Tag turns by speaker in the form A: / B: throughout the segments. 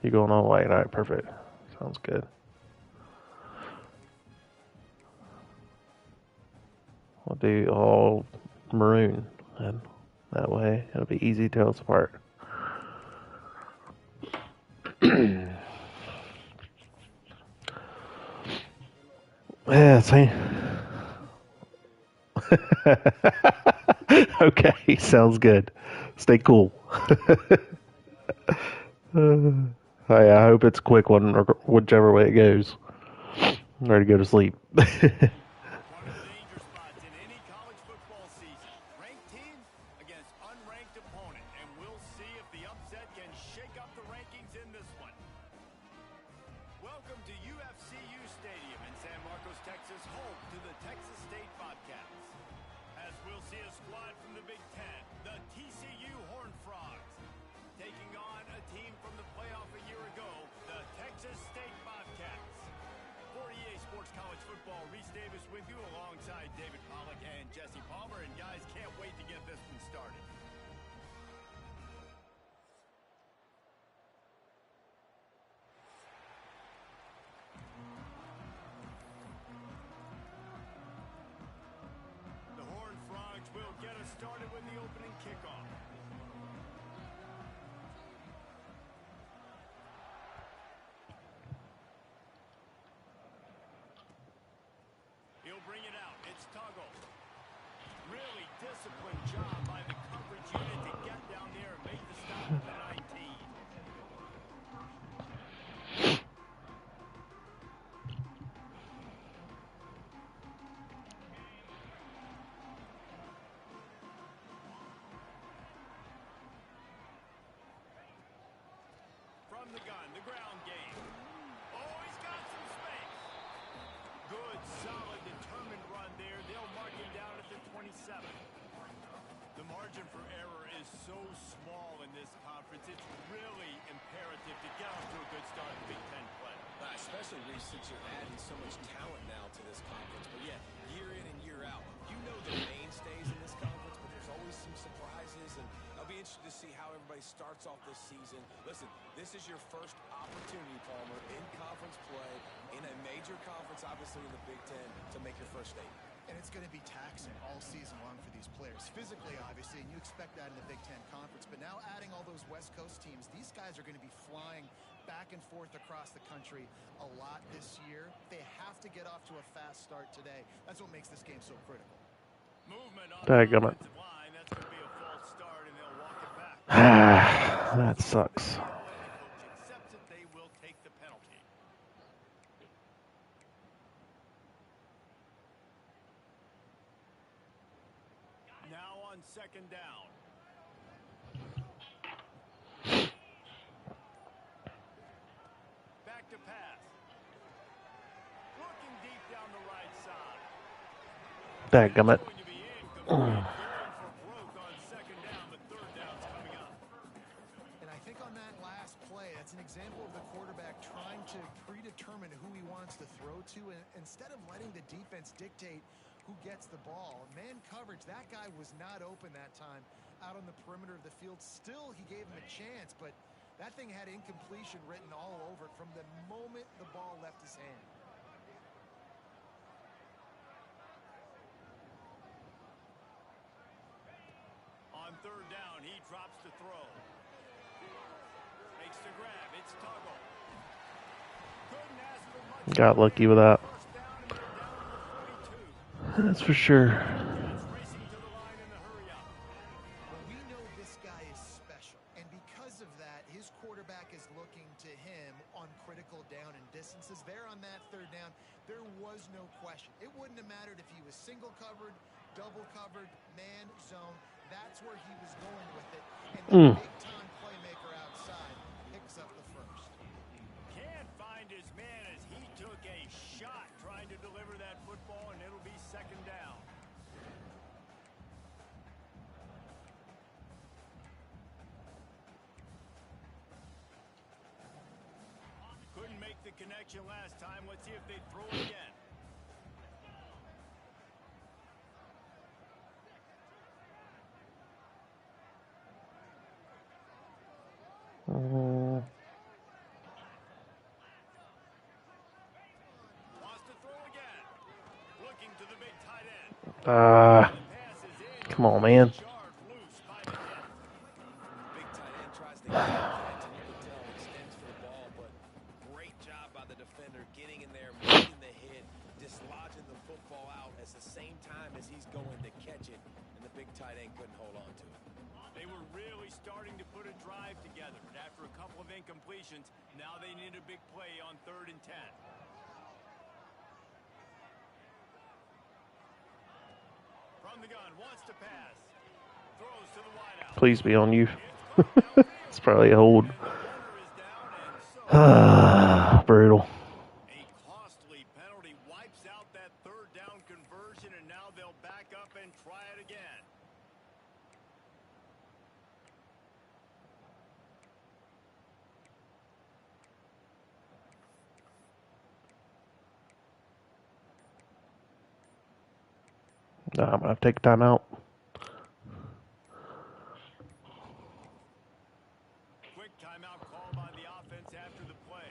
A: You going all white? All right, perfect. Sounds good. I'll do all maroon, and that way it'll be easy to tell us apart. Yeah, same. Okay, sounds good. Stay cool. I hope it's a quick one, or whichever way it goes. I'm ready to go to sleep.
B: One of the danger spots in any college football season. Ranked team against unranked opponent. And we'll see if the upset can shake up the rankings in this one. Welcome to UFCU Stadium in San Marcos, Texas, home to the Texas State Bobcats. As we'll see a squad from the Big Ten, the TCU Horned Frogs, taking on a team from the playoff a year ago, the Texas State Bobcats. For EA Sports College Football, Reese Davis with you alongside David Pollack and Jesse Palmer. And guys, can't wait to get this one started. The Horned Frogs will get us started with the opening kickoff. He'll bring it out. It's Tuggle. Really disciplined job by the coverage unit to get down there and make the stop at the 19. From the gun, the ground game. Oh, he's got some space. Good, solid, determined run there. They'll mark him down at the 27. The margin for error is so small in this conference. It's really imperative to get off to a good start in Big Ten play.
C: Especially, Reese, since you're adding so much talent now to this conference. But yeah, year in and year out, you know the mainstays in this conference, but there's always some surprises. And I'll be interested to see how everybody starts off this season. Listen, this is your first opportunity, Palmer, in conference play, in a major conference, obviously in the Big Ten, to make your first statement.
D: And it's going to be taxing all season long for these players. Physically, obviously, and you expect that in the Big Ten Conference. But now adding all those West Coast teams, these guys are going to be flying back and forth across the country a lot this year. They have to get off to a fast start today. That's what makes this game so critical.
B: Movement on the offensive line. That's going to be a false start, and they'll walk it back.
A: That sucks.
B: Accepts that they will take the penalty. Now on second down. Back to pass. Looking deep down the right side.
A: Dadgummit.
B: Going to be incomplete. Going for broke on second down, but third down's coming up.
D: And I think on that last play, that's an example of the quarterback trying to predetermine who he wants to throw to, and instead of letting the defense dictate who gets the ball. Man coverage, that guy was not open that time out on the perimeter of the field. Still, he gave him a chance, but that thing had incompletion written all over it from the moment the ball left his hand.
B: On third down, he drops the throw. Makes the grab. It's Tuggle. Couldn't ask for much.
A: Got lucky with that.
B: First down, and they're down to the 42.
A: That's for sure.
B: Bobcats racing to the line in the hurry up.
D: Well, we know this guy is special, and because of that, his quarterback is looking to him on critical down and distances. There on that third down, there was no question. It wouldn't have mattered if he was single covered, double covered, man, zone. That's where he was going with it. And the big-time playmaker outside picks up the first.
B: Can't find his man as he took a shot trying to deliver that football, and it'll be second down. Couldn't make the connection last time. Let's see if they throw it again. And the pass is
A: Come on,
B: incomplete.
A: man.
B: Charged loose by the 10.
C: Big tight end tries to get the catch, and you can tell extends for the ball, but great job by the defender getting in there, making the hit, dislodging the football out at the same time as he's going to catch it, and the big tight end couldn't hold on to it.
B: They were really starting to put a drive together, but after a couple of incompletions, now they need a big play on 3rd and 10. From the gun, wants to pass. Throws to the wideout.
A: Please be on you.
B: It's caught downfield.
A: It's probably a hold.
B: And the runner is down, and so
A: Brutal.
B: a costly penalty wipes out that 3rd down conversion, and now they'll back up and try it again.
A: Nah, I'm gonna have to take time out.
B: Quick timeout call by the offense after the play.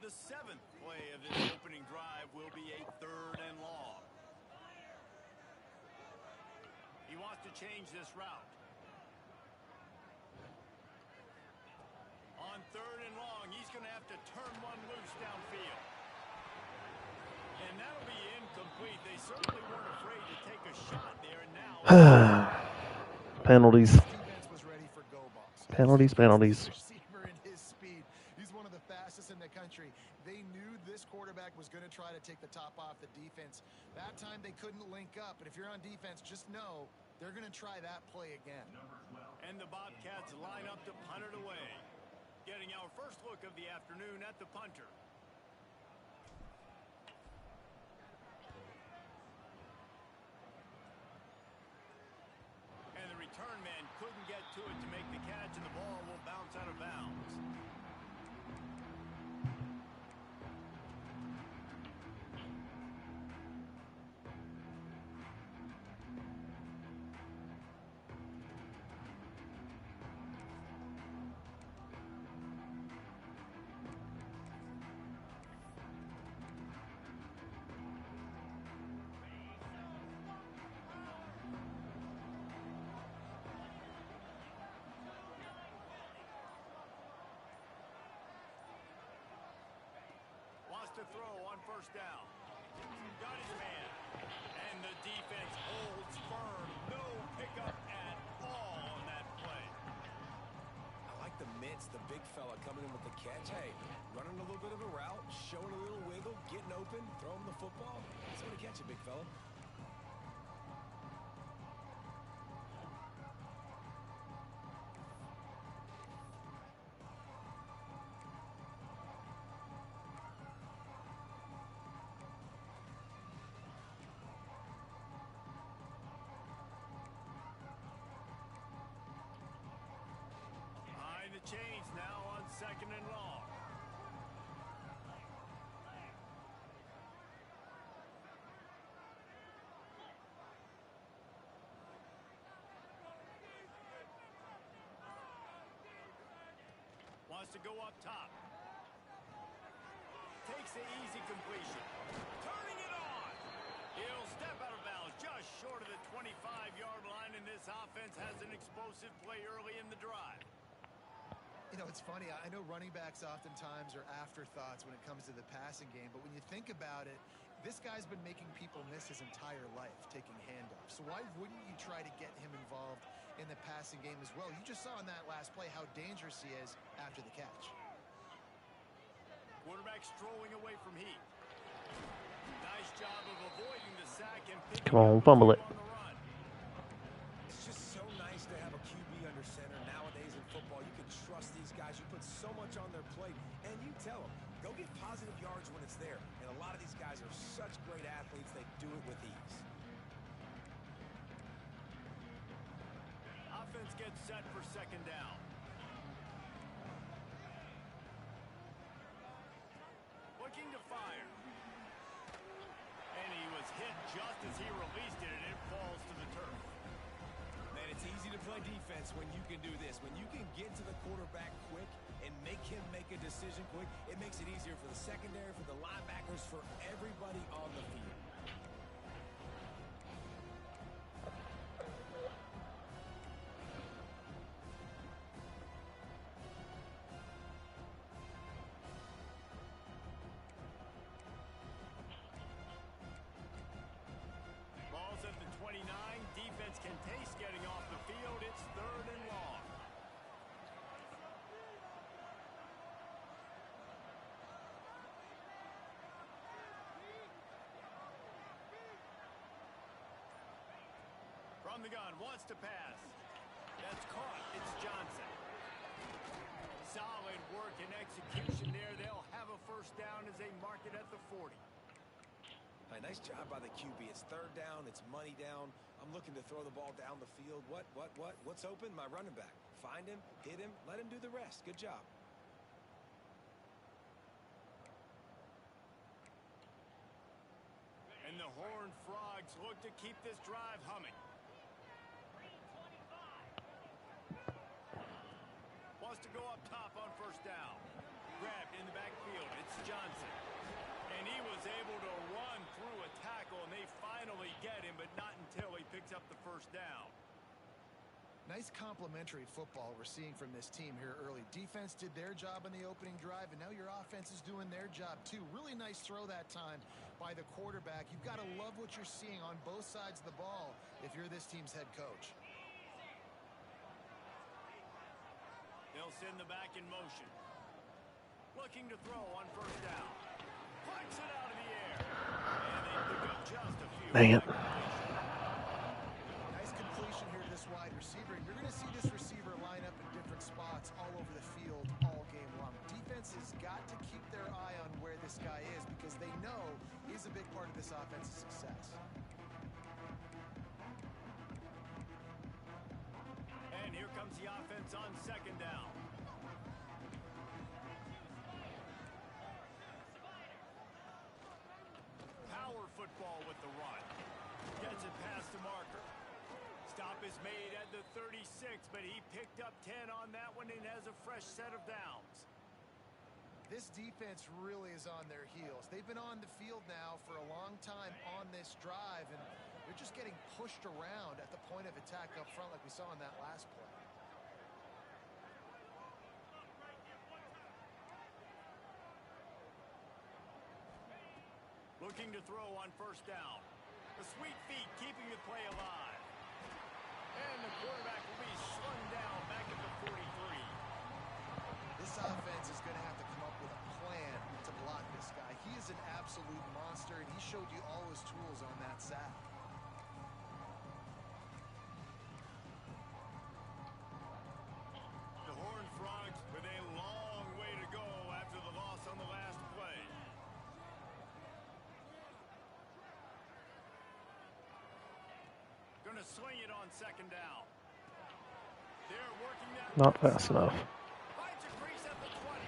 B: The 7th play of this opening drive will be a 3rd and long. He wants to change this route. On 3rd and long, he's going to have to turn one loose downfield. And that'll be incomplete. They certainly weren't afraid to take a shot there, and now
A: Penalties.
D: Defense was ready for go balls.
A: Penalties, penalties.
D: Receiver in his speed. He's one of the fastest in the country. They knew this quarterback was going to try to take the top off the defense. That time they couldn't link up. But if you're on defense, just know they're going to try that play again.
B: and the Bobcats line up to punt it away. Getting our first look of the afternoon at the punter. And the return man couldn't get to it to make the catch, and the ball will bounce out of bounds. To throw on first down. Got his man. And the defense holds firm. No pickup at all on that play.
C: I like the mitts, the big fella coming in with the catch. Hey, running a little bit of a route, showing a little wiggle, getting open, throwing the football. It's going to catch it, big fella.
B: Behind the chains now on second and long. Wants to go up top. Takes the easy completion. Turning it on. He'll step out of bounds just short of the 25-yard line, and this offense has an explosive play early in the drive.
D: You know, it's funny. I know running backs oftentimes are afterthoughts when it comes to the passing game, but when you think about it, this guy's been making people miss his entire life taking handoffs. So why wouldn't you try to get him involved in the passing game as well? You just saw in that last play how dangerous he is after the catch.
B: Quarterback strolling away from heat. Nice job of avoiding the sack and picking
A: Come on,
B: up
A: fumble it.
B: on the run.
C: It's just so nice to have a QB under center. Nowadays in football, you can trust these guys. You put so much on their plate, and you tell them, go get positive yards when it's there. And a lot of these guys are such great athletes, they do it with ease.
B: Offense gets set for second down. Looking to fire. And he was hit just as he released it, and it falls to the turf.
C: Man, it's easy to play defense when you can do this. When you can get to the quarterback quick and make him make a decision quick. It makes it easier for the secondary, for the linebackers, for everybody on the field.
B: Ball's at the 29. Defense can taste getting off the field. It's 3rd and long. From the gun, wants to pass. That's caught. It's Johnson. Solid work and execution there. They'll have a first down as they mark it at the 40.
C: Nice job by the QB. It's 3rd down. It's money down. I'm looking to throw the ball down the field. What's open? My running back. Find him, hit him, let him do the rest. Good job.
B: And the Horned Frogs look to keep this drive humming. Wants to go up top on first down. Grabbed in the backfield. It's Johnson. And he was able to run through a tackle, and they finally get him, but not until he picks up the first down.
D: Nice complementary football we're seeing from this team here early. Defense did their job in the opening drive, and now your offense is doing their job too. Really nice throw that time by the quarterback. You've got to love what you're seeing on both sides of the ball if you're this team's head coach.
B: They'll send the back in motion. Looking to throw on first down. Flicks it out of the air. And they pick up just a few.
A: Dang it.
D: Nice completion here to this wide receiver. You're going to see this receiver line up in different spots all over the field all game long. Defense has got to keep their eye on where this guy is because they know he's a big part of this offense's success.
B: And here comes the offense on second down. Power football with the run. Gets it past the marker. Stop is made at the 36, but he picked up 10 on that one and has a fresh set of downs.
D: This defense really is on their heels. They've been on the field now for a long time on this drive, and they're just getting pushed around at the point of attack up front like we saw in that last play.
B: Looking to throw on first down. The sweet feet keeping the play alive. And the quarterback will be slung down back at the 43.
D: This offense is going to have to come up with a plan to block this guy. He is an absolute monster, and he showed you all his tools on that sack.
B: The Horned Frogs with a long way to go after the loss on the last play. Going to sling it on second down. They're working that
A: Not
B: right
A: fast
B: side.
A: enough.
B: Finds a crease at the 20.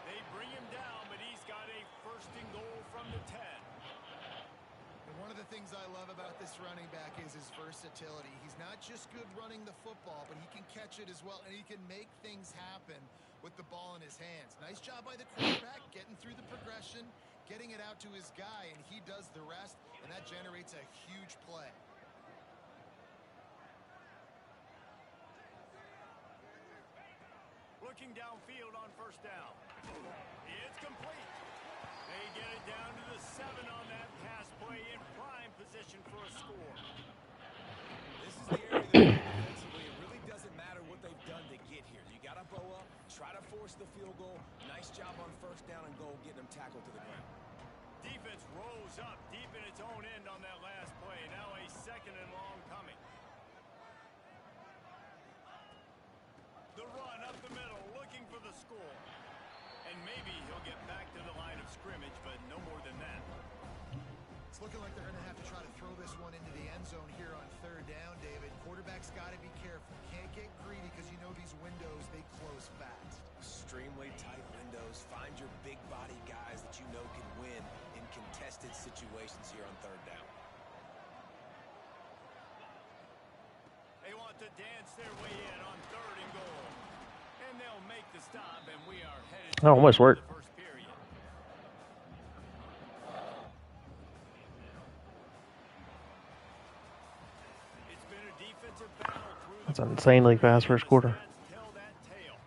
B: They bring him down, but he's got a first and goal from the 10.
D: And one of the things I love about this running back is his versatility. He's not just good running the football, but he can catch it as well, and he can make things happen with the ball in his hands. Nice job by the quarterback, getting through the progression, getting it out to his guy, and he does the rest, and that generates a huge play.
B: Looking downfield on first down. It's complete. They get it down to the 7 on that pass play in prime position for a score.
C: This is the area that defensively, it really doesn't matter what they've done to get here. You got to bow up, try to force the field goal. Nice job on first down and goal, getting them tackled to the ground.
B: Defense rose up deep in its own end on that last play. Now a second and long coming. The run up the middle, looking for the score. And maybe he'll get back to the line of scrimmage, but no more than that.
D: It's looking like they're going to have to try to throw this one into the end zone here on third down, David. Quarterback's got to be careful. Can't get greedy because you know these windows, they close fast.
C: Extremely tight windows. Find your big body guys that you know can win in contested situations here on third down.
B: They want to dance their way in on third and goal. And they'll make the stop, and we are headed
A: Oh,
B: to
A: almost worked.
B: the first period. It's been a defensive battle through
A: That's
B: the
A: an
B: first
A: insanely
B: period,
A: fast
B: and
A: first
B: the
A: quarter.
B: stats tell that tale.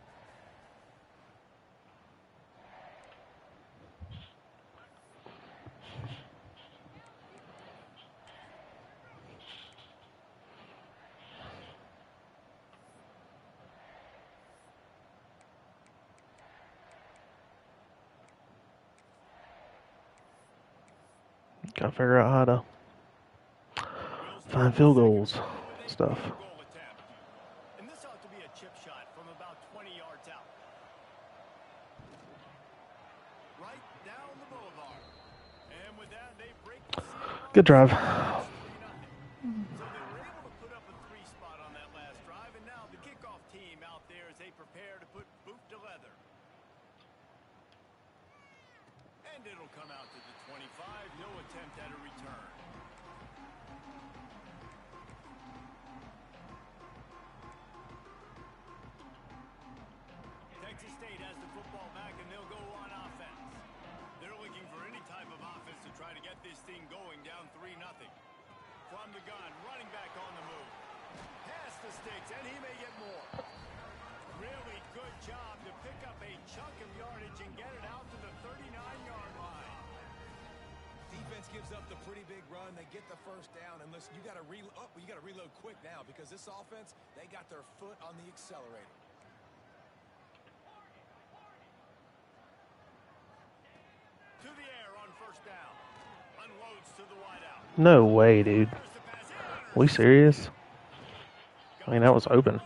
A: Gotta figure out how to
B: We'll start
A: find
B: the
A: field
B: second
A: goals
B: quarter with a
A: stuff.
B: field goal attempt. And this ought to be a chip shot from about 20 yards out. Right down the boulevard. And with that, they break the seal on
A: Good
B: the
A: drive.
B: score. It's 3-0. So they were able to put up a 3 spot on that last drive, and now the kickoff team out there as they prepare to put boot to leather. And it'll come out to the 25. No attempt at a return. Texas State has the football back, and they'll go on offense. They're looking for any type of offense to try to get this thing going, down 3-0. From the gun, running back on the move. Past the sticks, and he may get more. Really good job to pick up a chunk of yardage and get it out to the 39-yard line.
C: Defense gives up the pretty big run. They get the first down. And listen, you got to reload quick now because this offense, they got their foot on the accelerator.
B: To the air on first down. Unloads to the wideout.
A: No way, dude.
B: There's the pass.
A: We serious? I mean, that was open.
B: And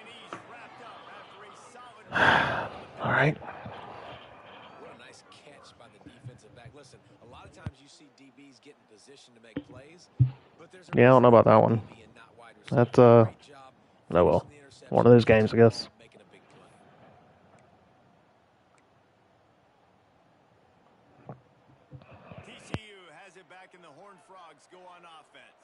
B: he's wrapped up after a solid run.
A: All right.
C: What a nice catch by the defensive back. Listen, a lot of times you see DBs get in position to make plays, but there's a
A: Yeah, I don't know about that one.
C: DB and not wide receiver.
A: That's
C: Great job
A: oh well.
C: forcing the interception,
A: One of those games, I guess.
C: making a big play.
B: TCU has it back, and the Horned Frogs go on offense.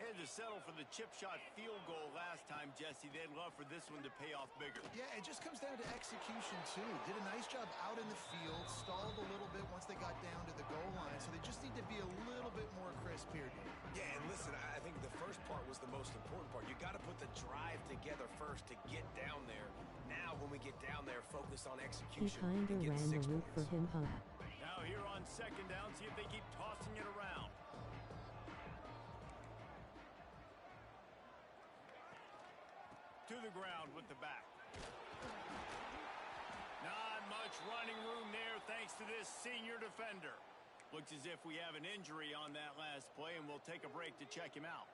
B: Had to settle for the chip shot field goal last time, Jesse. They'd love for this one to pay off bigger.
D: Yeah, it just comes down to execution, too. Did a nice job out in the field, stalled a little bit once they got down to the goal line, so they just need to be a little bit more crisp here, Dave.
C: Yeah, and listen, I think the first part was the most important part. You got to put the drive together first to get down there. Now, when we get down there, focus on
E: He
C: execution.
E: kinda
C: and get
E: ran the
C: 6
E: route for
C: points.
E: him, huh?
B: Now here on second down, see if they keep tossing it around. To the ground with the back. Not much running room there thanks to this senior defender. Looks as if we have an injury on that last play, and we'll take a break to check him out.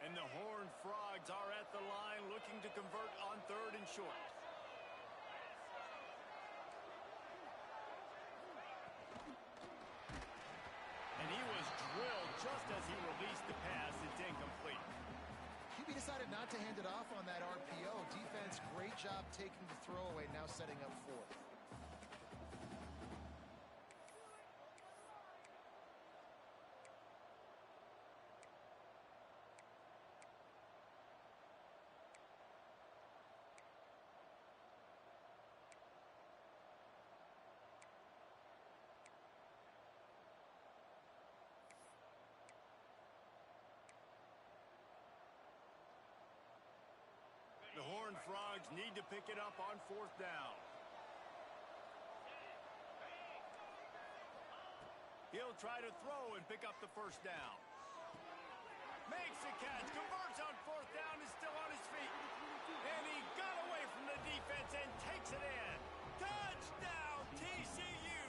B: And the Horned Frogs are at the line looking to convert on 3rd and short. And he was drilled just as he released the pass. It's incomplete.
D: QB decided not to hand it off on that RPO. Defense, great job taking the throwaway, now setting up 4th.
B: The Horned Frogs need to pick it up on 4th down. He'll try to throw and pick up the first down. Makes the catch, converts on 4th down, is still on his feet. And he got away from the defense and takes it in. Touchdown, TCU!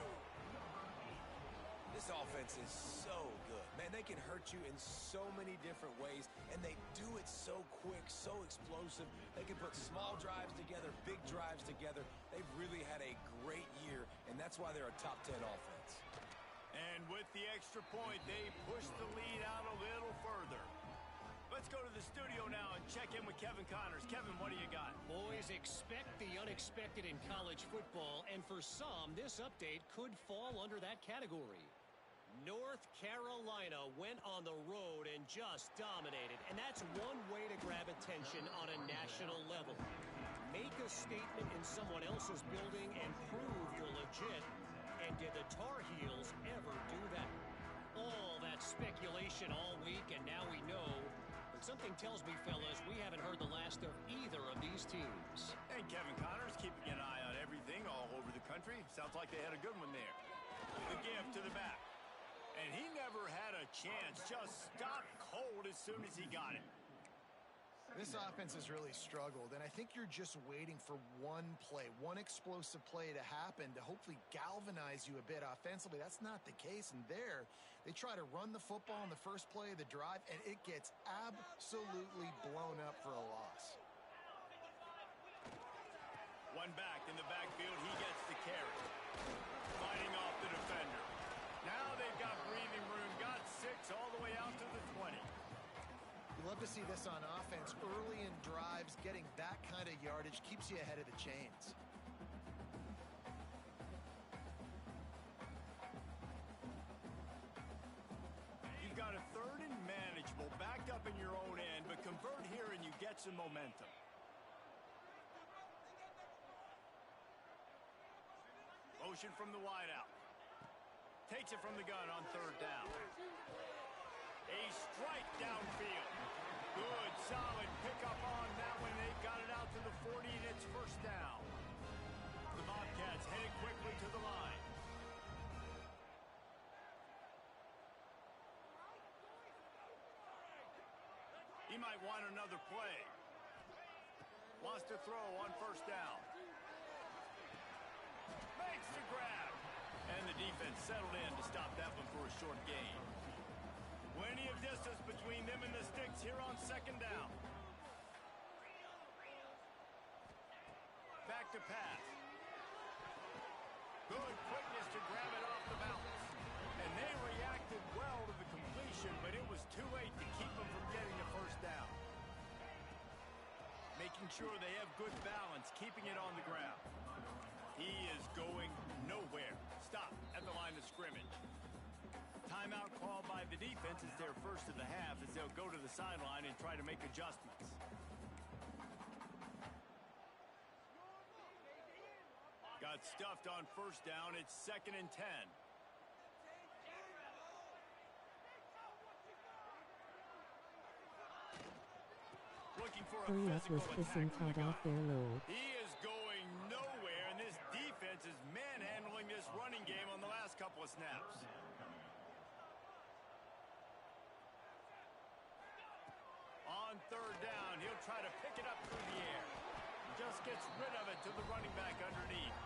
C: This offense is so good. Man, they can hurt you in so many different ways, and they do it so quick, so explosive. They can put small drives together, big drives together. They've really had a great year, and that's why they're a top 10 offense.
B: And with the extra point, they push the lead out a little further. Let's go to the studio now and check in with Kevin Connors. Kevin, what do you got?
E: Boys, expect the unexpected in college football, and for some, this update could fall under that category. North Carolina went on the road and just dominated, and that's one way to grab attention on a national level. Make a statement in someone else's building and prove you're legit. And did the Tar Heels ever do that? All that speculation all week, and now we know. But something tells me, fellas, we haven't heard the last of either of these teams.
B: And Kevin Connors keeping an eye on everything all over the country. Sounds like they had a good one there. The give to the back. And he never had a chance. Just stopped cold as soon as he got it.
D: This offense has really struggled, and I think you're just waiting for one play, one explosive play to happen to hopefully galvanize you a bit offensively. That's not the case, and there they try to run the football in the first play of the drive, and it gets absolutely blown up for a loss.
B: One back in the backfield, he gets the carry. Fighting off the defender. Now they've got breathing room, got 6 all the way out to the 20.
D: You love to see this on offense. Early in drives, getting that kind of yardage keeps you ahead of the chains.
B: You've got a 3rd and manageable, backed up in your own end, but convert here and you get some momentum. Motion from the wideout. Takes it from the gun on 3rd down. A strike downfield. Good, solid pickup on that one. They've got it out to the 40, and it's 1st down. The Bobcats headed quickly to the line. He might want another play. Wants to throw on 1st down. Makes the grab. And the defense settled in to stop that one for a short gain. Plenty of distance between them and the sticks here on 2nd down. Back to pass. Good quickness to grab it off the bounce. And they reacted well to the completion, but it was too late to keep them from getting the 1st down. Making sure they have good balance, keeping it on the ground. He is going nowhere. Stop at the line of scrimmage. Timeout called by the defense is their 1st of the half as they'll go to the sideline and try to make adjustments. Got stuffed on 1st down. It's 2nd and 10. Looking for a physical attack. He is going nowhere, and this defense is manhandling this running game on the last couple of snaps. On 3rd down, he'll try to pick it up through the air. Just gets rid of it to the running back underneath.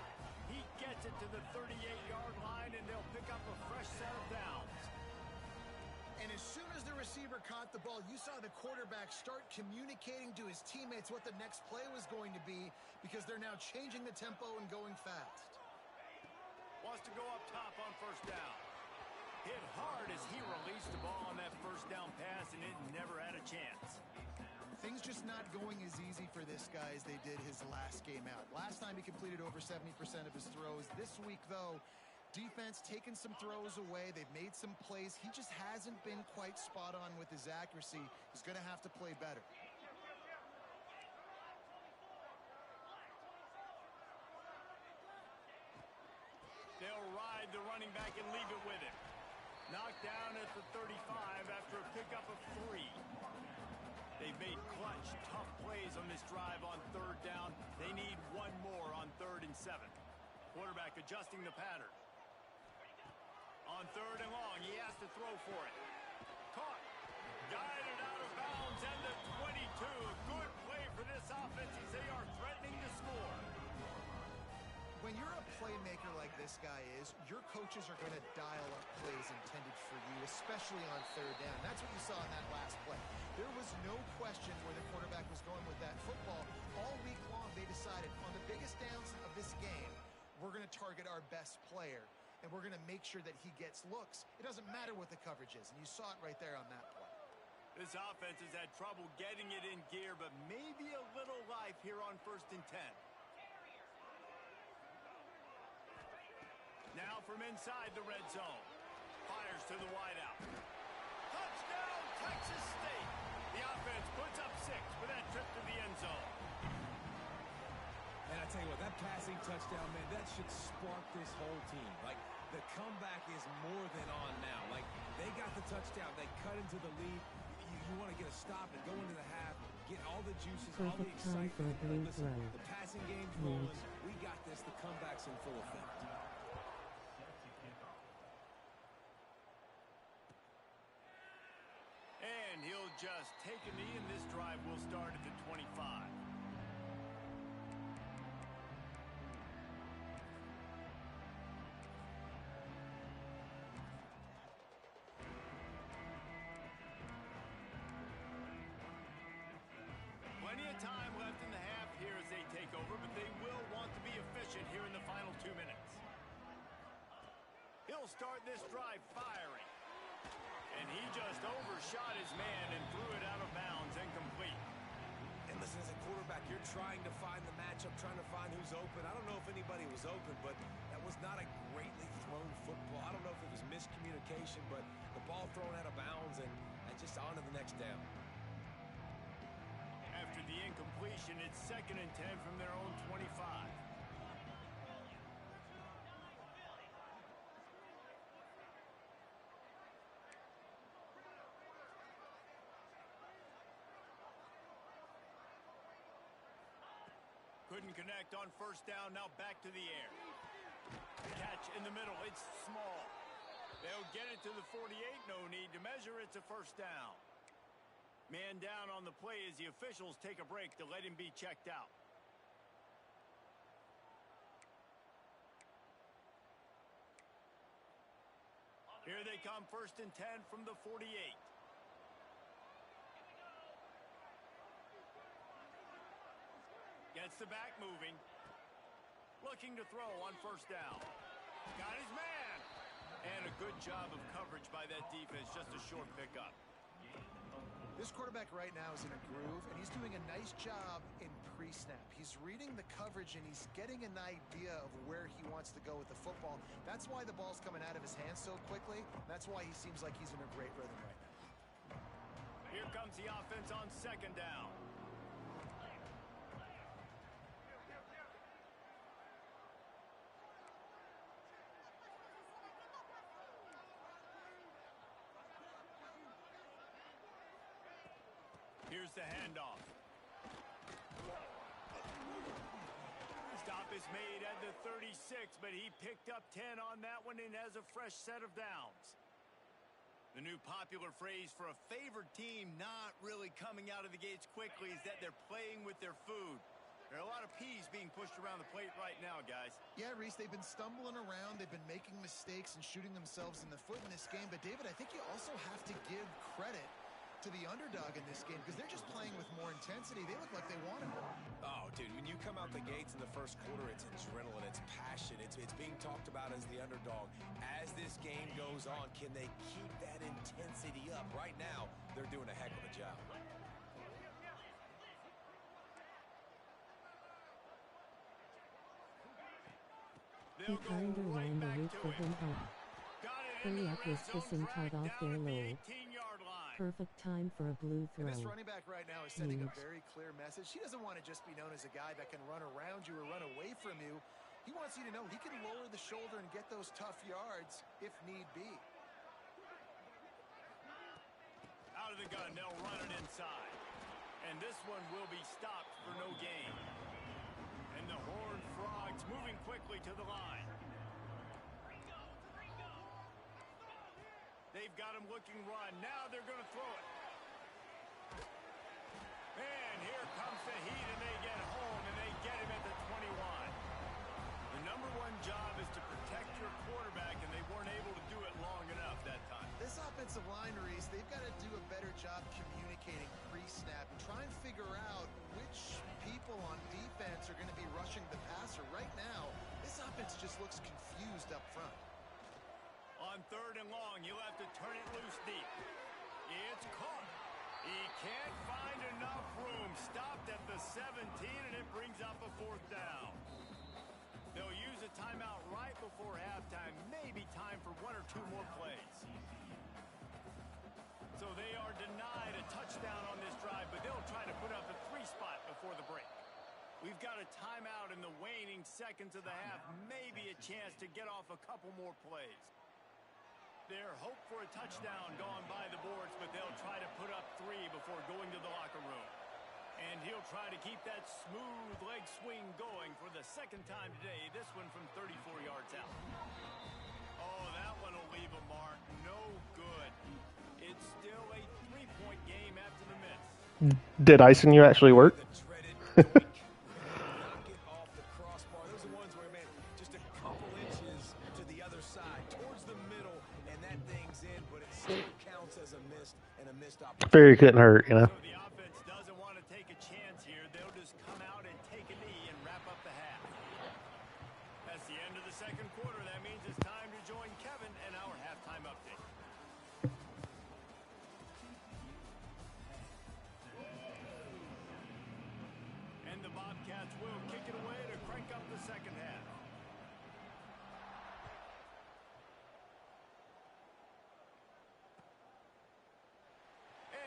B: He gets it to the 38-yard line, and they'll pick up a fresh set of downs.
D: And as soon as the receiver caught the ball, you saw the quarterback start communicating to his teammates what the next play was going to be because they're now changing the tempo and going fast.
B: Wants to go up top on 1st down. Hit hard as he released the ball on that 1st down pass, and it never had a chance.
D: Things just not going as easy for this guy as they did his last game out. Last time he completed over 70% of his throws. This week, though, defense taking some throws away. They've made some plays. He just hasn't been quite spot on with his accuracy. He's going to have to play better.
B: They'll ride the running back and leave it with him. Knocked down at the 35 after a pickup of 3. They've made clutch, tough plays on this drive on 3rd down. They need one more on 3rd and 7. Quarterback adjusting the pattern. On 3rd and long, he has to throw for it. Caught. Guided out of bounds, and the 22. Good play for this offense as they are threatening to score.
D: When you're a playmaker like this guy is, your coaches are going to dial up plays intended for you, especially on 3rd down. That's what you saw in that last play. There was no question where the quarterback was going with that football. All week long, they decided on the biggest downs of this game, we're going to target our best player, and we're going to make sure that he gets looks. It doesn't matter what the coverage is, and you saw it right there on that play.
B: This offense has had trouble getting it in gear, but maybe a little life here on 1st and 10. Now from inside the red zone. Fires to the wideout. Touchdown, Texas State. The offense puts up 6 for that trip to the end zone.
C: And I tell you what, that passing touchdown, man, that should spark this whole team. Like, the comeback is more than on now. Like, they got the touchdown. They cut into the lead. You want to get a stop and go into the half, get all the juices, all the
F: Perfect time for a
C: excitement.
F: blue
C: Listen,
F: throw.
C: the passing game's rolling. We got this. The comeback's in full effect.
B: And he'll just take a knee, and this drive will start at the 25. Plenty of time left in the half here as they take over, but they will want to be efficient here in the final 2 minutes. He'll start this drive firing. And he just overshot his man and threw it out of bounds and complete.
C: And listen, as a quarterback, you're trying to find the matchup, trying to find who's open. I don't know if anybody was open, but that was not a greatly thrown football. I don't know if it was miscommunication, but the ball thrown out of bounds and just on to the next down.
B: After the incompletion, it's 2nd and 10 from their own 25. Couldn't connect on 1st down, now back to the air. Catch in the middle, it's small. They'll get it to the 48, no need to measure, it's a 1st down. Man down on the play as the officials take a break to let him be checked out. Here they come, 1st and 10 from the 48. Gets the back moving. Looking to throw on 1st down. Got his man. And a good job of coverage by that defense. Just a short pickup.
D: This quarterback right now is in a groove, and he's doing a nice job in pre-snap. He's reading the coverage, and he's getting an idea of where he wants to go with the football. That's why the ball's coming out of his hands so quickly. That's why he seems like he's in a great rhythm right now.
B: Here comes the offense on 2nd down. Here's the handoff. Stop is made at the 36, but he picked up 10 on that one and has a fresh set of downs. The new popular phrase for a favored team not really coming out of the gates quickly is that they're playing with their food. There are a lot of peas being pushed around the plate right now, guys.
D: Yeah, Reese, they've been stumbling around. They've been making mistakes and shooting themselves in the foot in this game. But, David, I think you also have to give credit to the underdog in this game because they're just playing with more intensity. They look like they want it.
C: Oh, dude, when you come out the gates in the 1st quarter, it's adrenaline, it's passion, it's being talked about as the underdog. As this game goes on, can they keep that intensity up? Right now, they're doing a heck of a job.
F: He turned around the route for him up. Hurry up was kissing tight off their low. Perfect time for a blue throw.
D: And this running back right now is sending a very clear message. He doesn't want to just be known as a guy that can run around you or run away from you. He wants you to know he can lower the shoulder and get those tough yards if need be.
B: Out of the gun, they'll run it inside. And this one will be stopped for no gain. And the Horned Frogs moving quickly to the line. They've got him looking run. Now they're going to throw it. And here comes the heat, and they get home, and they get him at the 21. The number one job is to protect your quarterback, and they weren't able to do it long enough that time.
D: This offensive line, Reese, they've got to do a better job communicating pre-snap and try and figure out which people on defense are going to be rushing the passer. Right now, this offense just looks confused up front.
B: On 3rd and long, you'll have to turn it loose deep. It's caught. He can't find enough room. Stopped at the 17, and it brings up a 4th down. They'll use a timeout right before halftime. Maybe time for 1 or 2 more plays. So they are denied a touchdown on this drive, but they'll try to put up a 3 spot before the break. We've got a timeout in the waning seconds of the half. Maybe a chance to get off a couple more plays. Their hope for a touchdown gone by the boards, but they'll try to put up 3 before going to the locker room. And he'll try to keep that smooth leg swing going for the 2nd time today. This one from 34 yards out. Oh, that one will leave a mark. No good. It's still a 3-point game after the miss.
A: Did icing you actually work?
C: Knock it off the crossbar. Those are ones where, man, just a couple inches to the other side, towards the middle, and that thing's in, but it still counts as a missed and a missed opportunity.
A: Fairy couldn't hurt, you know.
B: So the offense doesn't want to take a chance here. They'll just come out and take a knee and wrap up the half. That's the end of the 2nd quarter. That means it's time to join Kevin and our halftime update. And the Bobcats will kick it away to crank up the 2nd half.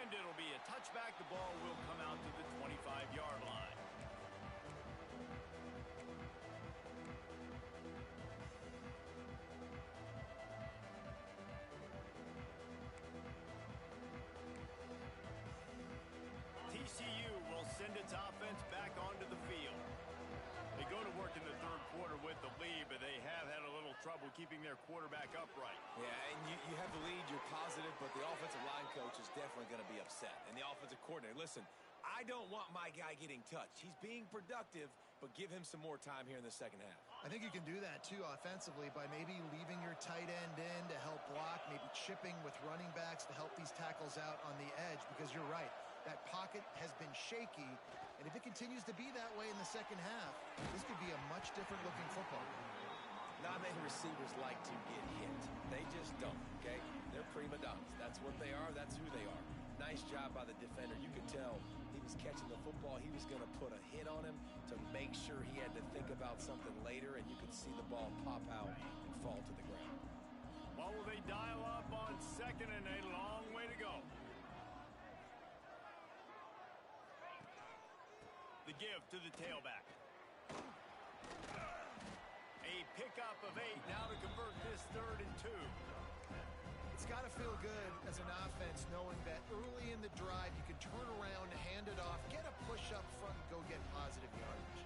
B: And it'll be a touchback. The ball will come out to the 25-yard line. TCU will send its offense back onto the field. They go to work in the 3rd quarter with the lead, but they have had a little trouble keeping their quarterback upright.
C: Yeah, and you have the lead, you're positive, but the offensive line coach is definitely going to be upset. And the offensive coordinator, listen, I don't want my guy getting touched. He's being productive, but give him some more time here in the 2nd half.
D: I think you can do that, too, offensively, by maybe leaving your tight end in to help block, maybe chipping with running backs to help these tackles out on the edge, because you're right. That pocket has been shaky, and if it continues to be that way in the 2nd half, this could be a much different-looking football.
C: Not many receivers like to get hit. They just don't, okay? They're prima donnas. That's what they are. That's who they are. Nice job by the defender. You could tell he was catching the football. He was going to put a hit on him to make sure he had to think about something later, and you could see the ball pop out and fall to the ground.
B: What will they dial up on 2nd and a long way to go? The give to the tailback. A pickup of 8 now to convert this 3rd and 2.
D: It's got to feel good as an offense knowing that early in the drive you can turn around, hand it off, get a push up front, and go get positive yardage.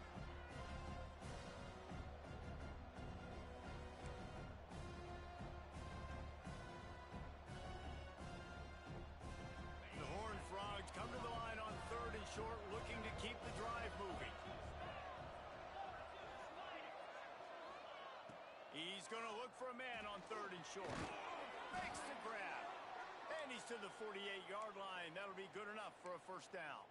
B: The Horned Frogs come to the line on 3rd and short, looking to keep the drive moving. He's going to look for a man on 3rd and short. Makes the grab. And he's to the 48-yard line. That'll be good enough for a 1st down.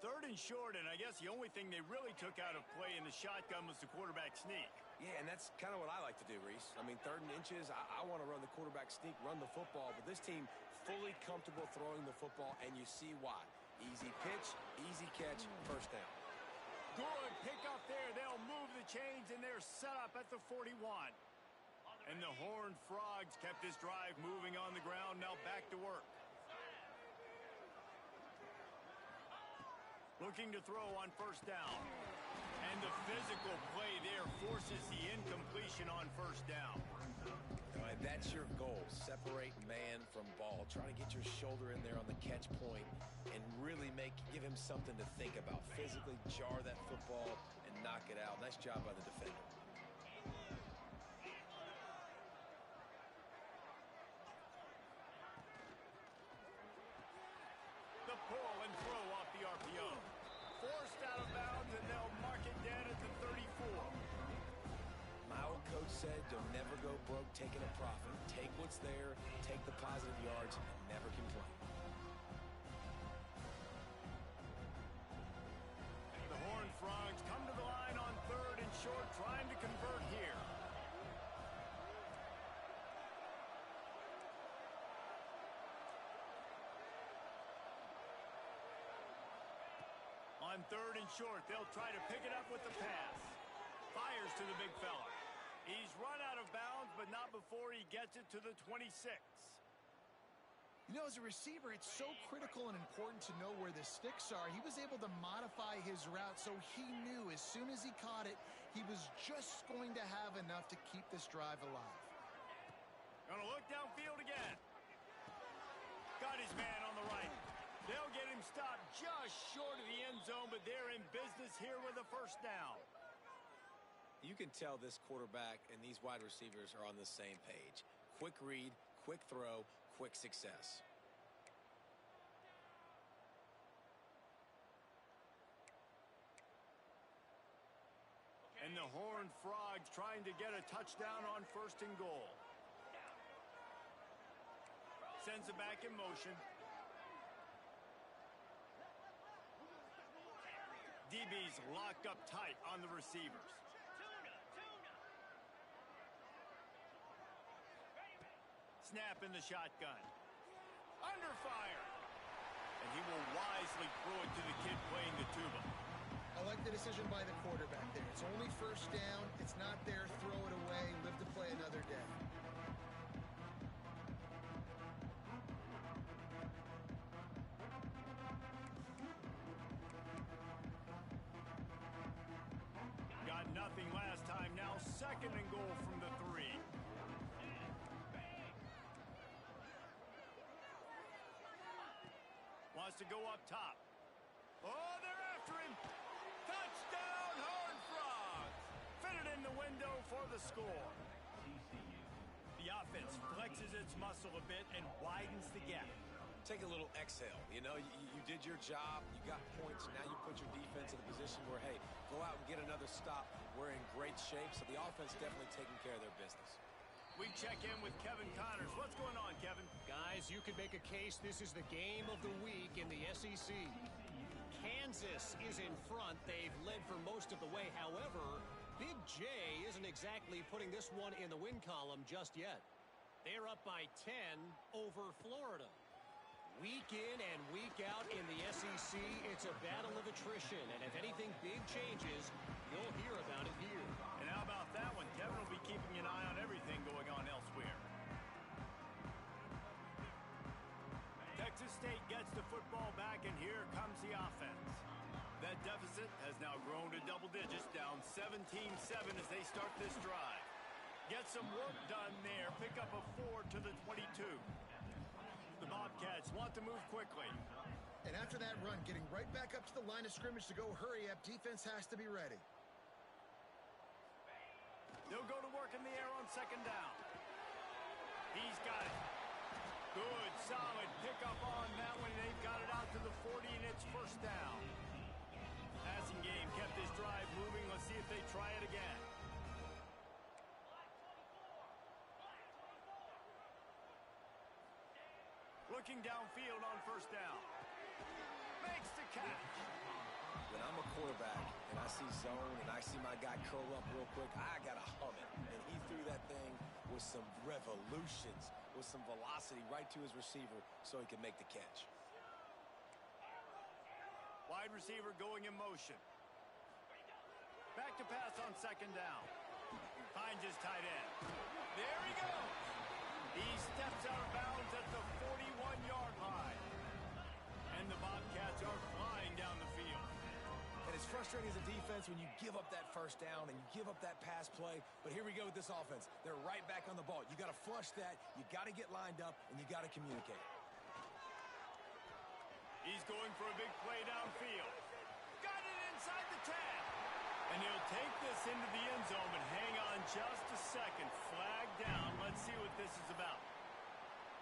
B: 3rd and short, and I guess the only thing they really took out of play in the shotgun was the quarterback sneak.
C: Yeah, and that's kind of what I like to do, Reese. I mean, 3rd and inches, I want to run the quarterback sneak, run the football, but this team fully comfortable throwing the football, and you see why. Easy pitch, easy catch, 1st down.
B: Good pick up there. They'll move the chains, and they're set up at the 41. And the Horned Frogs kept this drive moving on the ground. Now back to work. Looking to throw on 1st down. And the physical play there forces the incompletion on 1st down.
C: All right, that's your goal. Separate man from ball. Try to get your shoulder in there on the catch point and really give him something to think about. Physically jar that football and knock it out. Nice job by the defender.
B: The pull and throw off the RPO. Forced out of bounds, and they'll mark it dead at the 34.
C: My old coach said, don't never go broke taking a profit. Take what's there, take the positive yards, and never complain.
B: The Horned Frogs come to the line on 3rd and short, trying to convert here. On 3rd and short, they'll try to pick it up with the pass. Fires to the big fella. He's run out of bounds, but not before he gets it to the 26.
D: You know, as a receiver, it's so critical and important to know where the sticks are. He was able to modify his route so he knew as soon as he caught it, he was just going to have enough to keep this drive alive.
B: Gonna look downfield again. Got his man on the right. They'll get him stopped just short of the end zone, but they're in business here with a first down.
C: You can tell this quarterback and these wide receivers are on the same page. Quick read, quick throw, quick success.
B: And the Horned Frogs trying to get a touchdown on 1st and goal. Sends it back in motion. DB's locked up tight on the receivers. Snap in the shotgun. Under fire. And he will wisely throw it to the kid playing the tuba.
D: I like the decision by the quarterback there. It's only first down. It's not there. Throw it away. Live to play another day.
B: Got nothing last time. Now 2nd and goal from the 3. Wants to go up top. Oh, they're after him. Touchdown, Horned Frogs. Fitted in the window for the score. TCU. The offense flexes its muscle a bit and widens the gap.
C: Take a little exhale. You know, you did your job. You got points. Now you put your defense in a position where, hey, go out and get another stop. We're in great shape, so the offense definitely taking care of their business.
B: We check in with Kevin Connors. What's going on, Kevin?
E: Guys, you could make a case this is the game of the week in the SEC. Kansas is in front. They've led for most of the way. However, Big J isn't exactly putting this one in the win column just yet. They're up by 10 over Florida. Week in and week out in the SEC, it's a battle of attrition. And if anything big changes, you'll hear about it here.
B: And how about that one? Kevin will be keeping an eye on everything going on elsewhere. Texas State gets the football back, and here comes the offense. That deficit has now grown to double digits, down 17-7 as they start this drive. Get some work done there. Pick up a 4 to the 22. The Bobcats want to move quickly.
D: And after that run, getting right back up to the line of scrimmage to go hurry up, defense has to be ready.
B: They'll go to work in the air on 2nd down. He's got it. Good, solid pickup on that one. They've got it out to the 40, and it's 1st down. Passing game kept this drive moving. Let's see if they try it again. Looking downfield on 1st down. Makes the catch.
C: When I'm a quarterback and I see zone and I see my guy curl up real quick, I got to hum it. And he threw that thing with some revolutions, with some velocity right to his receiver so he could make the catch.
B: Wide receiver going in motion. Back to pass on 2nd down. Finds his tight end. There he goes. He steps out of bounds at the 41-yard line. And the Bobcats are flying down the field.
C: And it's frustrating as a defense when you give up that 1st down and you give up that pass play. But here we go with this offense. They're right back on the ball. You got to flush that. You got to get lined up, and you got to communicate.
B: He's going for a big play downfield. Got it inside the 10. And he'll take this into the end zone, but hang on just a second. Flag down. Let's see what this is about.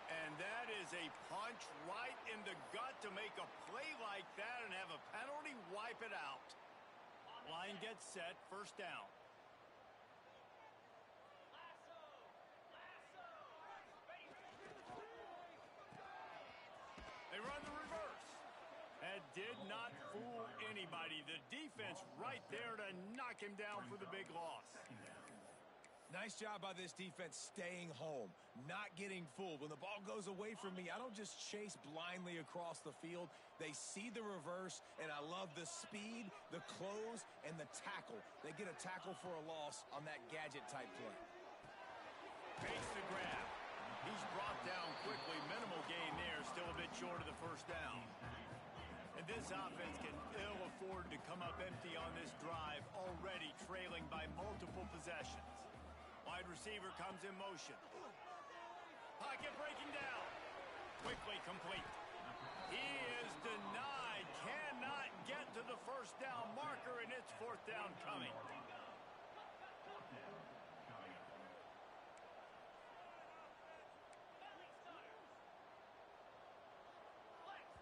B: And that is a punch right in the gut to make a play like that and have a penalty wipe it out. Line gets set. 1st down. They run the reverse. That did not fool anybody. The defense right there to knock him down for the big loss.
C: Nice job by this defense staying home, not getting fooled. When the ball goes away from me, I don't just chase blindly across the field. They see the reverse, and I love the speed, the close, and the tackle. They get a tackle for a loss on that gadget-type play.
B: Fakes the grab. He's brought down quickly. Minimal gain there, still a bit short of the first down. And this offense can ill afford to come up empty on this drive, already trailing by multiple possessions. Wide receiver comes in motion. Pocket breaking down. Quickly complete. He is denied. Cannot get to the first down marker, and it's fourth down coming.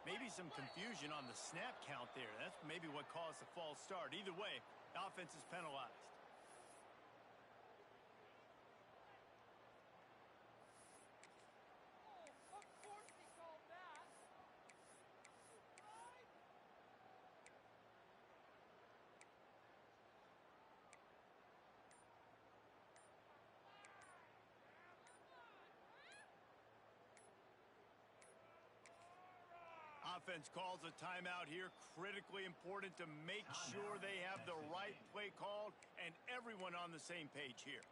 B: Maybe some confusion on the snap count there. That's maybe what caused the false start. Either way, the offense is penalized. Offense calls a timeout here. Critically important to make sure they have the right play called and everyone on the same page here.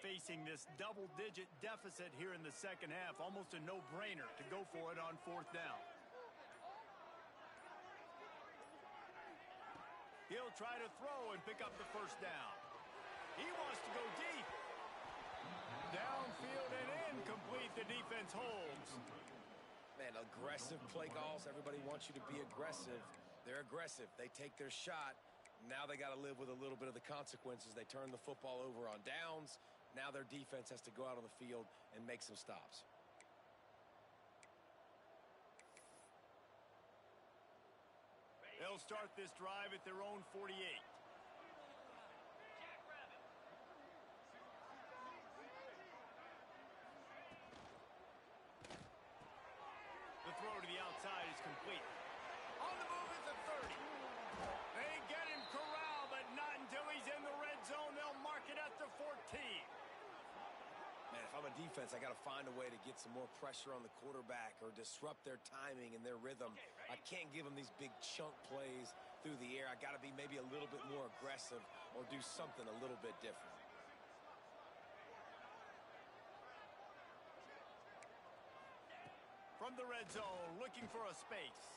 B: Facing this double-digit deficit here in the second half, almost a no-brainer to go for it on fourth down. He'll try to throw and pick up the first down. He wants to go deep. Downfield and incomplete. The defense holds.
C: Man, aggressive play calls. Everybody wants you to be aggressive. They're aggressive. They take their shot. Now they got to live with a little bit of the consequences. They turn the football over on downs. Now their defense has to go out on the field and make some stops.
B: They'll start this drive at their own 48. The throw to the outside is complete. On the move at the 30. They get him corralled, but not until he's in the red zone. They'll mark it at the 14.
C: Man, if I'm a defense, I got to find a way to get some more pressure on the quarterback or disrupt their timing and their rhythm. I can't give them these big chunk plays through the air. I got to be maybe a little bit more aggressive or do something a little bit different.
B: From the red zone, looking for a space.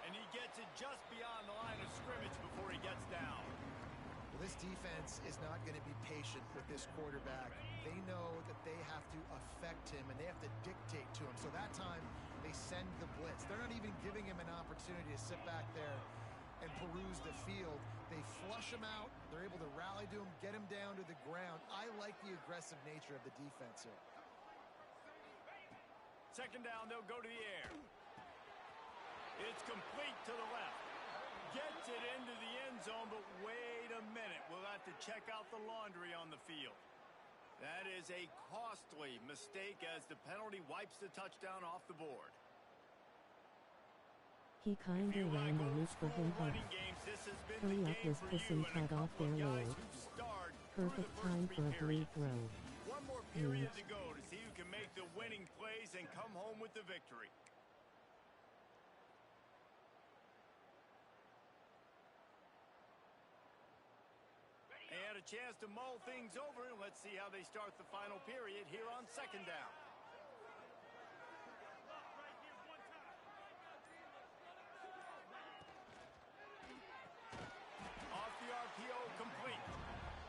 B: And he gets it just beyond the line of scrimmage before he gets down.
D: This defense is not going to be patient with this quarterback. They know that they have to affect him, and they have to dictate to him. So that time, they send the blitz. They're not even giving him an opportunity to sit back there and peruse the field. They flush him out. They're able to rally to him, get him down to the ground. I like the aggressive nature of the defense here.
B: Second down, they'll go to the air. It's complete to the left. Gets it into the end zone, but wait a minute. We'll have to check out the laundry on the field. That is a costly mistake as the penalty wipes the touchdown off the board.
F: He kinda ran the loose for him up. Hurry up, this pissing cut off their load. Perfect time for a blue throw.
B: One more period to go to see who can make the winning plays and come home with the victory. And a chance to mull things over. Let's see how they start the final period here on second down. Off the RPO, complete.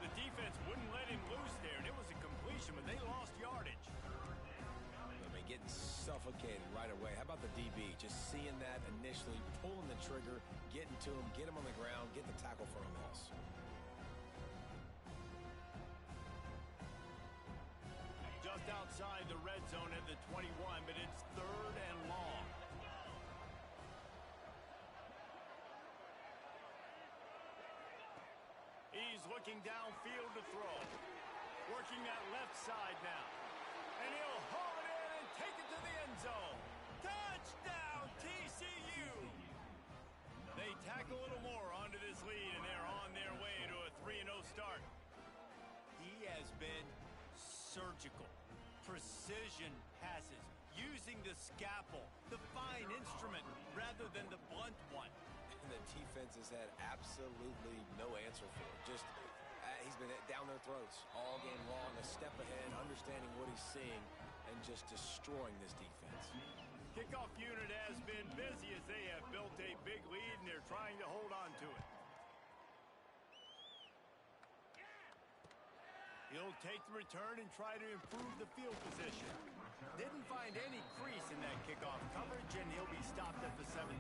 B: The defense wouldn't let him loose there, and it was a completion, but they lost yardage.
C: I mean, getting suffocated right away. How about the DB? Just seeing that initially, pulling the trigger, getting to him, get him on the ground, get the tackle for a loss.
B: Just outside the red zone at the 21, but it's third and long. He's looking downfield to throw. Working that left side now. And he'll haul it in and take it to the end zone. Touchdown, TCU! They tack a little more onto this lead, and they're on their way to a 3-0 start. He has been surgical. Precision passes, using the scalpel, the fine instrument, rather than the blunt one.
C: And the defense has had absolutely no answer for it. Just, he's been down their throats all game long, a step ahead, understanding what he's seeing, and just destroying this defense.
B: Kickoff unit has been busy as they have built a big lead, and they're trying to hold on to it. He'll take the return and try to improve the field position. Didn't find any crease in that kickoff coverage, and he'll be stopped at the 17.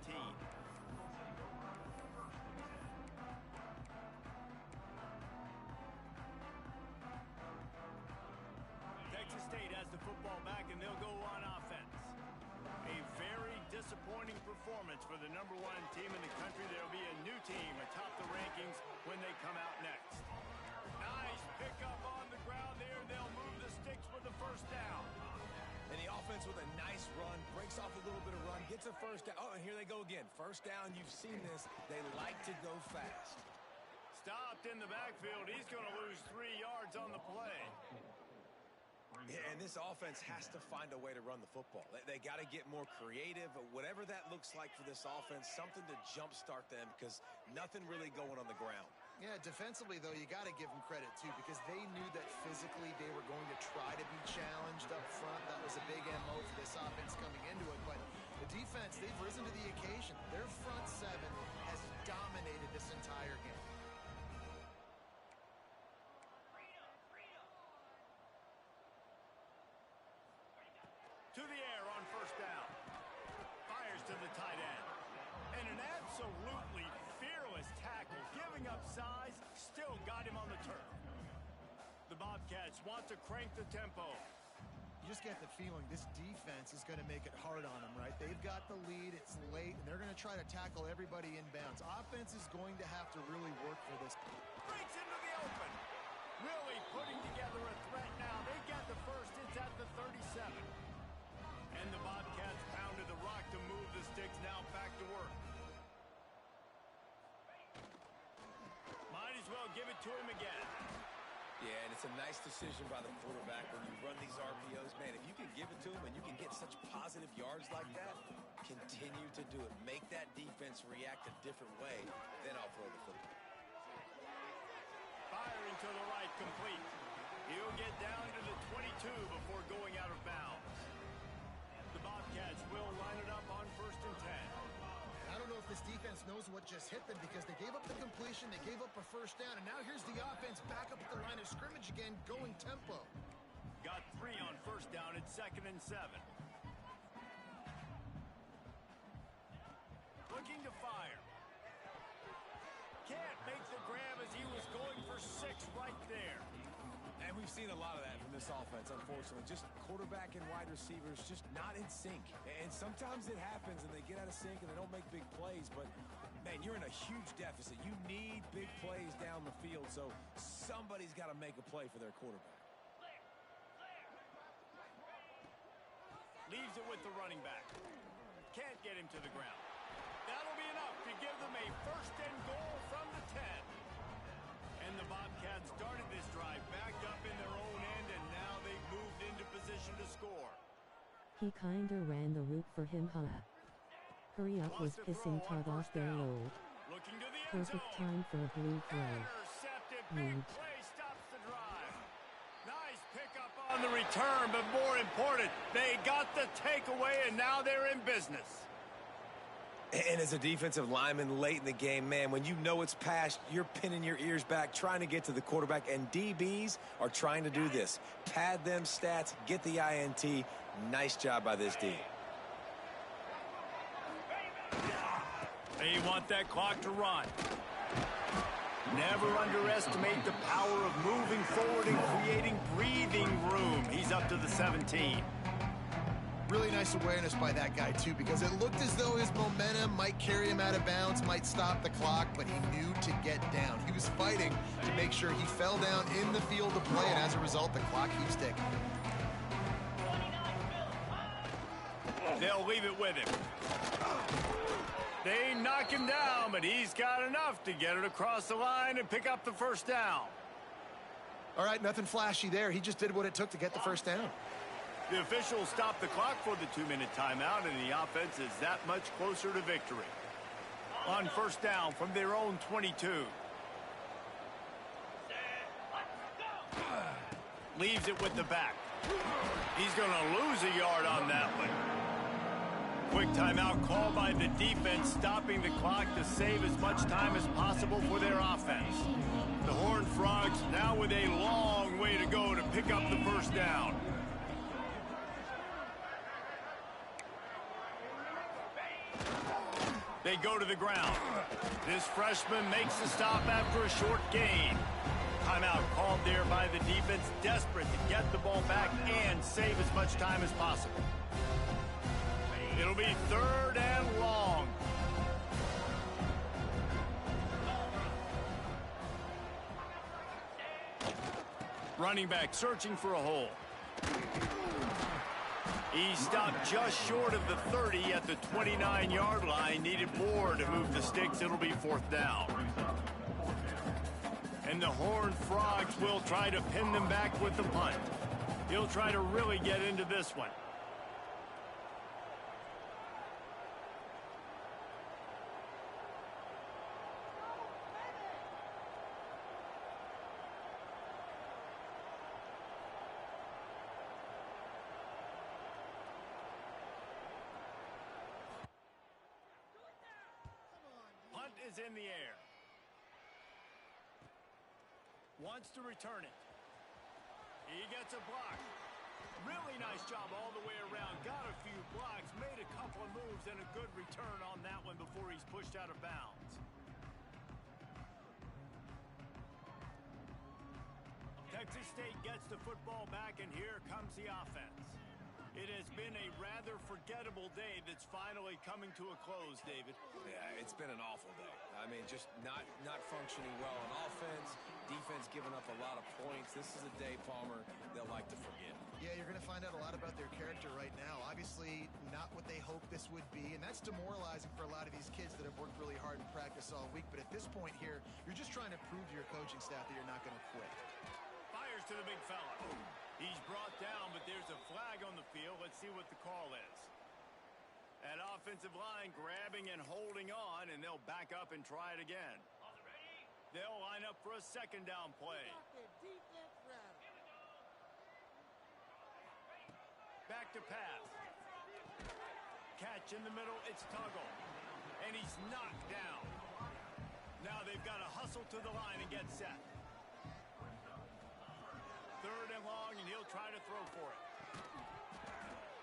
B: Texas State has the football back, and they'll go on offense. A very disappointing performance for the #1 team in the country. There'll be a new team atop the rankings when they come out next. Nice pickup on the ground there. They'll move the sticks with the first down.
C: And the offense with a nice run, breaks off a little bit of run, gets a first down. Oh, and here they go again. First down, you've seen this. They like to go fast.
B: Stopped in the backfield. He's going to lose 3 yards on the play.
C: Yeah, and this offense has to find a way to run the football. They got to get more creative, whatever that looks like for this offense, something to jumpstart them because nothing really going on the ground.
D: Yeah, defensively, though, you got to give them credit, too, because they knew that physically they were going to try to be challenged up front. That was a big MO for this offense coming into it. But the defense, they've risen to the occasion. Their front seven has dominated this entire game.
B: To the air on first down. Fires to the tight end. And an absolutely fearless tackle, giving up size, still got him on the turf. The Bobcats want to crank the tempo.
D: You just get the feeling this defense is going to make it hard on them, right? They've got the lead, it's late, and they're going to try to tackle everybody inbounds. Offense is going to have to really work for this.
B: Breaks into the open. Really putting together a threat now. They got the first. It's at the 37. And the Bobcats pounded the rock to move the sticks. Now back to work. Might as well give it to him again.
C: Yeah, and it's a nice decision by the quarterback when you run these RPOs. Man, if you can give it to him and you can get such positive yards like that, continue to do it. Make that defense react a different way, then I'll throw the football.
B: Firing to the right, complete. He'll get down to the 22 before going out of bounds. The Bobcats will line it up on 1st and 10.
D: I don't know if this defense knows what just hit them because they gave up the completion, they gave up a first down, and now here's the offense back up at the line of scrimmage again, going tempo.
B: Got 3 on first down at 2nd and 7. Looking to fire. Can't make the grab as he was going for 6 right there.
C: And we've seen a lot of that from this offense, unfortunately. Just quarterback and wide receivers just not in sync. And sometimes it happens and they get out of sync and they don't make big plays. But, man, you're in a huge deficit. You need big plays down the field, so somebody's got to make a play for their quarterback.
B: Leaves it with the running back. Can't get him to the ground. That'll be enough to give them a 1st and goal from the 10. And the Bobcats started this drive backed up in their own end, and now they've moved into position to score.
F: He kinda ran the route for him, huh? Hurry up was pissing Todd off their load.
B: Looking to the end
F: Perfect
B: zone.
F: time for a blue throw.
B: Intercepted. Big
F: Rude.
B: play stops the drive. Nice pickup on the return, but more important, they got the takeaway, and now they're in business.
C: And as a defensive lineman late in the game, man, when you know it's past, you're pinning your ears back, trying to get to the quarterback, and DBs are trying to do this. Pad them stats, get the INT. Nice job by this D.
B: They want that clock to run. Never underestimate the power of moving forward and creating breathing room. He's up to the 17.
D: Really nice awareness by that guy, too, because it looked as though his momentum might carry him out of bounds, might stop the clock, but he knew to get down. He was fighting to make sure he fell down in the field of play, and as a result, the clock keeps ticking.
B: They'll leave it with him. They knock him down, but he's got enough to get it across the line and pick up the first down.
D: All right, nothing flashy there. He just did what it took to get the first down.
B: The officials stopped the clock for the 2-minute timeout, and the offense is that much closer to victory. On first down from their own 22. Leaves it with the back. He's going to lose a yard on that one. Quick timeout call by the defense, stopping the clock to save as much time as possible for their offense. The Horned Frogs now with a long way to go to pick up the first down. They go to the ground. This freshman makes the stop after a short gain. Timeout called there by the defense, desperate to get the ball back and save as much time as possible. It'll be 3rd and long. Running back searching for a hole. He stopped just short of the 30 at the 29-yard line. Needed more to move the sticks. It'll be 4th down. And the Horned Frogs will try to pin them back with the punt. He'll try to really get into this one. Punt is in the air. Wants to return it. He gets a block. Really nice job all the way around. Got a few blocks, made a couple of moves, and a good return on that one before he's pushed out of bounds. Texas State gets the football back, and here comes the offense. It has been a rather forgettable day that's finally coming to a close, David.
C: Yeah, it's been an awful day. I mean, just not functioning well on offense, defense giving up a lot of points. This is a day, Palmer, they'll like to forget.
D: Yeah, you're going to find out a lot about their character right now. Obviously, not what they hoped this would be, and that's demoralizing for a lot of these kids that have worked really hard in practice all week. But at this point here, you're just trying to prove to your coaching staff that you're not going to quit.
B: Fires to the big fella. He's brought down, but there's a flag on the field. Let's see what the call is. That offensive line grabbing and holding on, and they'll back up and try it again. They'll line up for a 2nd down play. Back to pass. Catch in the middle, it's Tuggle. And he's knocked down. Now they've got to hustle to the line and get set. 3rd and long, and he'll try to throw for it.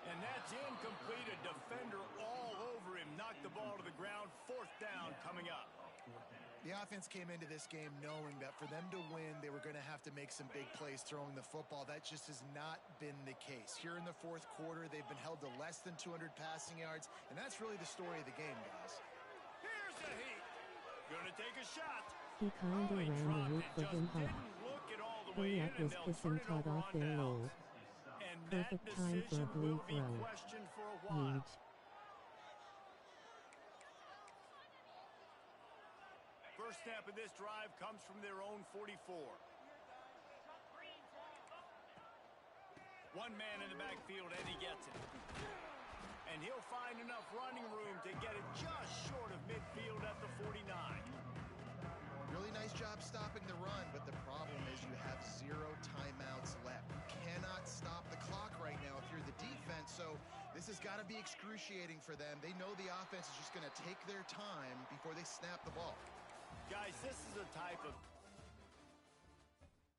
B: And that's incomplete. A defender all over him. Knocked the ball to the ground. 4th down coming up.
D: The offense came into this game knowing that for them to win, they were going to have to make some big plays throwing the football. That just has not been the case. Here in the 4th quarter, they've been held to less than 200 passing yards, and that's really the story of the game, guys.
B: Here's the heat. Gonna take a shot.
F: He kinda ran the route for him up. Hurry up was kissing Todd off their low. Perfect time for a blue throw. Huge.
B: First snap of this drive comes from their own 44. One man in the backfield, and he gets it. And he'll find enough running room to get it just short of midfield at the 49.
D: Really nice job stopping the run, but the problem is you have 0 timeouts left. You cannot stop the clock right now if you're the defense, so this has got to be excruciating for them. They know the offense is just going to take their time before they snap the ball.
B: Guys, this is a type of